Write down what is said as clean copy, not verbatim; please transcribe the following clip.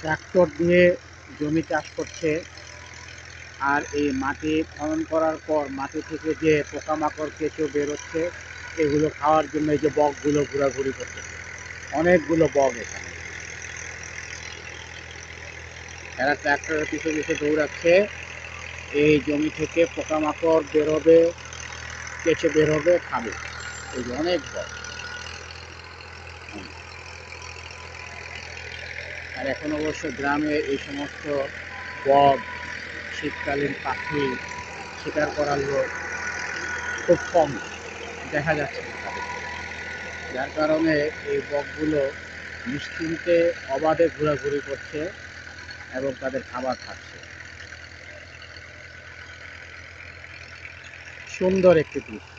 Tractor দিয়ে জমি চাষ করছে। আর এই মাটি খনন করার পর মাটি থেকে যে পোকামাকড় কেঁচো বেরোচ্ছে এগুলো খাওয়ার জন্য এই যে বকগুলো ঘোরাঘুরি করতেছে। অনেকগুলো বক এখানে, এরা ট্রাক্টরের পিছু পিছু দৌড়াচ্ছে। এই জমি থেকে পোকামাকড় বেরোবে, কেঁচো বেরোবে, খাবে। এই যে অনেক বক। আর এখন অবশ্য গ্রামে এই সমস্ত বক, শীতকালীন পাখি শিকার করার লোক খুব কম দেখা যাচ্ছে না তাদেরকে। যার কারণে এই বকগুলো নিশ্চিন্তে অবাধে ঘোরাঘুরি করছে এবং তাদের খাবার খাচ্ছে। সুন্দর একটি দৃশ্য।